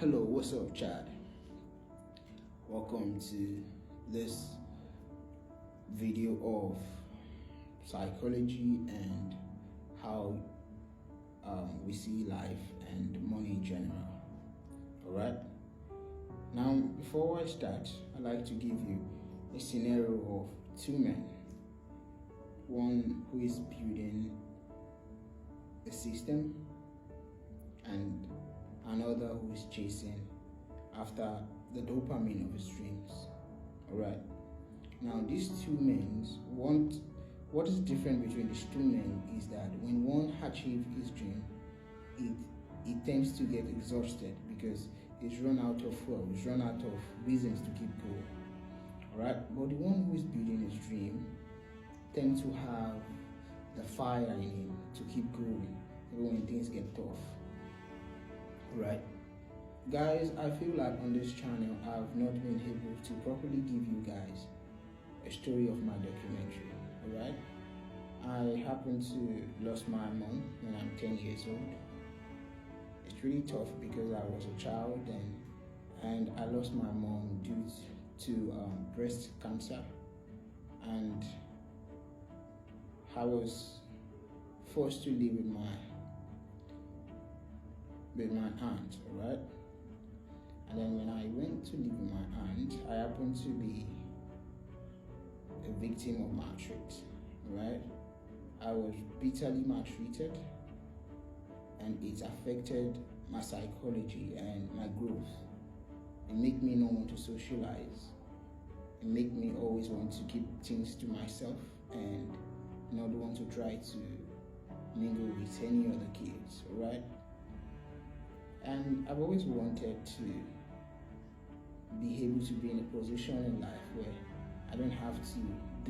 Hello, what's up, Chad? Welcome to this video of psychology and how we see life and money in general. Alright? Now, before I start, I'd like to give you a scenario of two men. One who is building a system and another who is chasing after the dopamine of his dreams. Alright. Now these two men what is different between these two men is that when one achieves his dream, it tends to get exhausted because it's run out of fuel, it's run out of reasons to keep going. Alright? But the one who is building his dream tends to have the fire in him to keep going even when things get tough. Right, guys, I feel like on this channel I've not been able to properly give you guys a story of my documentary. Alright, I happened to lose my mom when I'm 10 years old. It's really tough because I was a child then, and I lost my mom due to breast cancer, and I was forced to live with my aunt, alright? And then when I went to live with my aunt, I happened to be a victim of maltreatment, right? I was bitterly maltreated, and it affected my psychology and my growth. It made me not want to socialize. It made me always want to keep things to myself and not want to try to mingle with any other kids, alright? And I've always wanted to be able to be in a position in life where I don't have to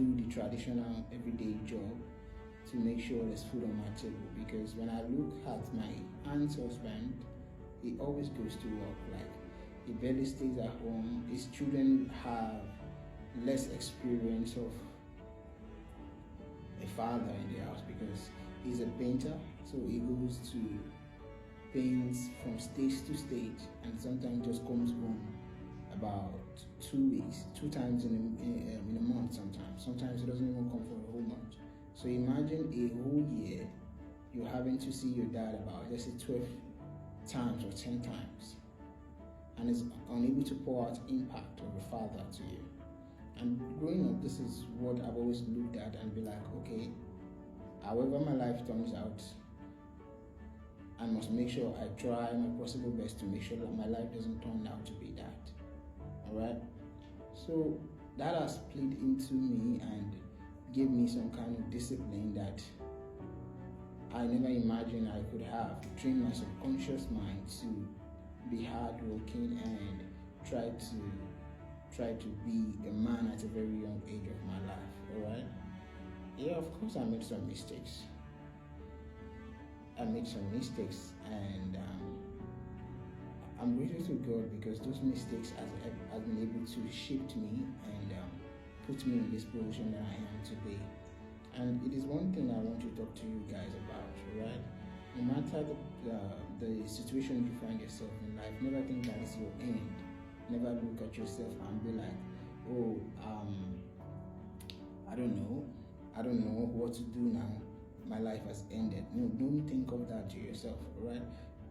do the traditional everyday job to make sure there's food on my table. Because when I look at my aunt's husband, he always goes to work. Like, he barely stays at home. His children have less experience of a father in the house because he's a painter, so he goes to paints from stage to stage, and sometimes just comes home about 2 weeks, 2 times in a month. Sometimes it doesn't even come for a whole month. So imagine a whole year you're having to see your dad about, let's say, 12 times or 10 times, and is unable to pour out impact of a father to you. And growing up, this is what I've always looked at and be like, okay, however my life turns out, I must make sure I try my possible best to make sure that my life doesn't turn out to be that. Alright? So that has played into me and gave me some kind of discipline that I never imagined I could have. Trained my subconscious mind to be hardworking and try to be a man at a very young age of my life. Alright? Yeah, of course I made some mistakes. And I'm grateful to God because those mistakes has been able to shape me and put me in this position that I am today. And it is one thing I want to talk to you guys about, right? No matter the situation you find yourself in life, never think that is your end. Never look at yourself and be like, oh, I don't know what to do now. My life has ended. No, don't think of that to yourself, right?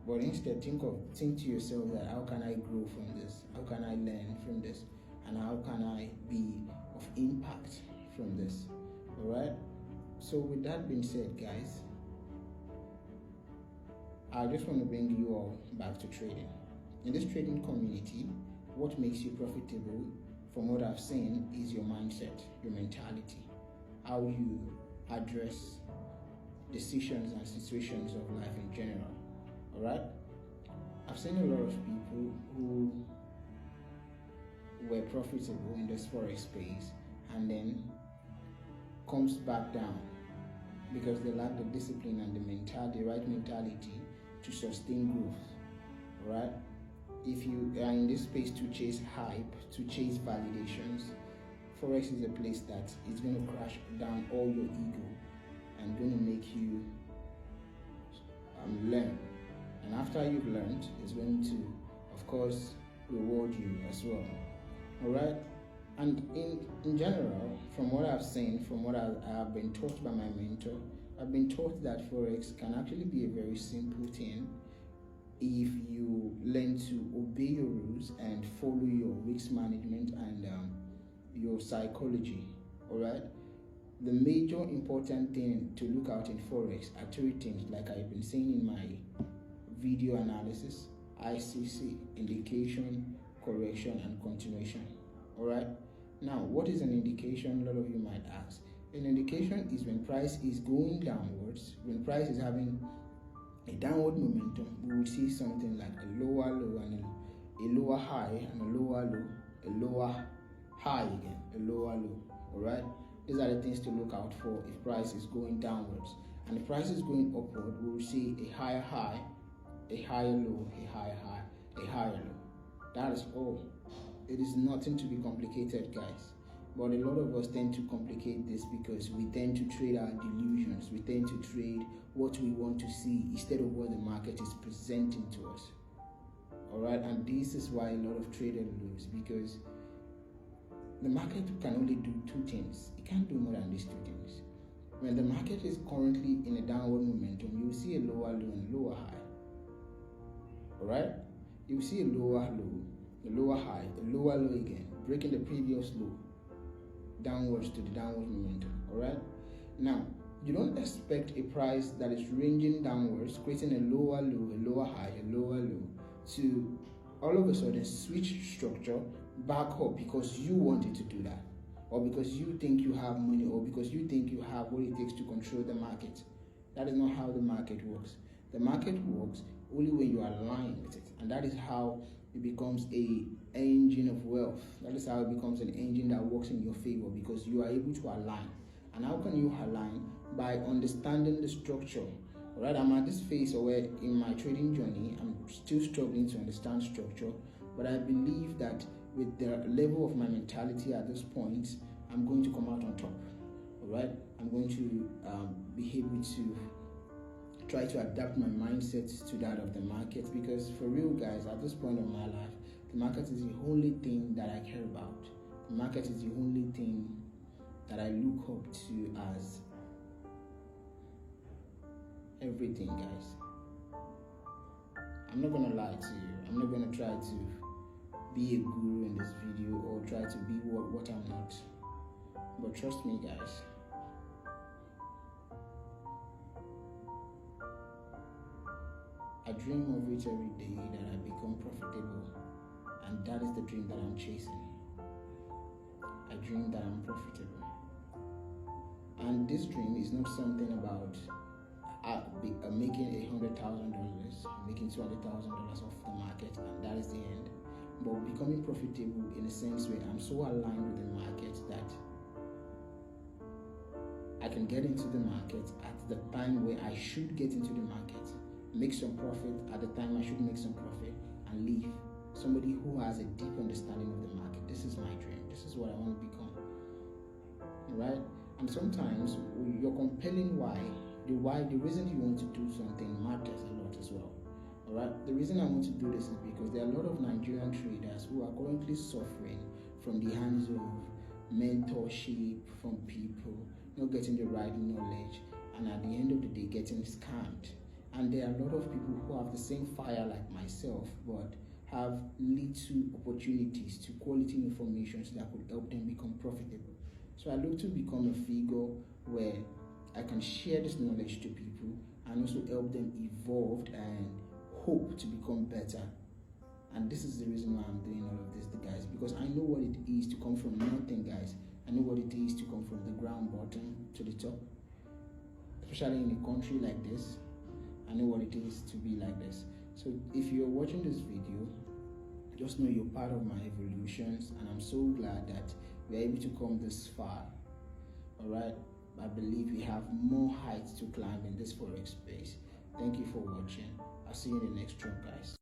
But instead think to yourself that how can I grow from this? How can I learn from this? And how can I be of impact from this? Alright? So with that being said, guys, I just want to bring you all back to trading. In this trading community, what makes you profitable, from what I've seen, is your mindset, your mentality, how you address decisions and situations of life in general. Alright? I've seen a lot of people who were profitable in this forex space and then comes back down because they lack the discipline and the right mentality to sustain growth. Alright? If you are in this space to chase hype, to chase validations, forex is a place that is going to crash down all your ego and going to make you learn. And after you've learned, it's going to, of course reward you as well. All right. And in general, from what I've seen, from what I have been taught by my mentor, I've been taught that forex can actually be a very simple thing if you learn to obey your rules and follow your risk management and your psychology. All right. The major important thing to look out in forex are three things, like I've been saying in my video analysis: ICC, indication, correction, and continuation. All right. Now, what is an indication? A lot of you might ask. An indication is when price is going downwards, when price is having a downward momentum. We will see something like a lower low and a lower high and a lower low, a lower high again, a lower low. All right. These are the things to look out for if price is going downwards. And if price is going upward, we will see a higher high, a higher low, a higher high, a higher low. That is all. It is nothing to be complicated, guys. But a lot of us tend to complicate this because we tend to trade our delusions. We tend to trade what we want to see instead of what the market is presenting to us. All right, and this is why a lot of traders lose, because the market can only do two things. It can't do more than these two things. When the market is currently in a downward momentum, you will see a lower low and lower high. All right, you will see a lower low, a lower high, a lower low again, breaking the previous low, downwards to the downward momentum. All right. Now, you don't expect a price that is ranging downwards, creating a lower low, a lower high, a lower low, to all of a sudden switch structure back up because you wanted to do that, or because you think you have money, or because you think you have what it takes to control the market. That is not how the market works. The market works only when you are aligned with it, and that is how it becomes a engine of wealth. That is how it becomes an engine that works in your favor, because you are able to align. And how can you align? By understanding the structure. All right, I'm at this phase where in my trading journey, I'm still struggling to understand structure, but I believe that with the level of my mentality at this point, I'm going to come out on top. All right, I'm going to be able to try to adapt my mindset to that of the market, because for real, guys, at this point of my life, the market is the only thing that I care about. The market is the only thing that I look up to as everything, guys. I'm not gonna lie to you. I'm not gonna try to be a guru in this video or try to be what I'm not. But trust me, guys, I dream of it every day that I become profitable, and that is the dream that I'm chasing. I dream that I'm profitable, and this dream is not something about making $100,000, making $200,000 off the market, and that is the end. But becoming profitable in a sense where I'm so aligned with the market that I can get into the market at the time where I should get into the market, make some profit at the time I should make some profit, and leave somebody who has a deep understanding of the market. This is my dream. This is what I want to become. Right? And sometimes your compelling why, the reason you want to do something matters a lot as well. All right? The reason I want to do this is because there are a lot of Nigerian traders who are currently suffering from the hands of mentorship from people, not getting the right knowledge, and at the end of the day getting scammed. And there are a lot of people who have the same fire like myself, but have little opportunities to quality information that could help them become profitable. So I look to become a figure where I can share this knowledge to people and also help them evolve and hope to become better. And this is the reason why I'm doing all of this, guys, because I know what it is to come from nothing, guys. I know what it is to come from the ground bottom to the top, especially in a country like this. I know what it is to be like this. So if you're watching this video, just know you're part of my evolutions, and I'm so glad that we're able to come this far. All right, I believe we have more heights to climb in this forex space. Thank you for watching. I'll see you in the next drop, guys.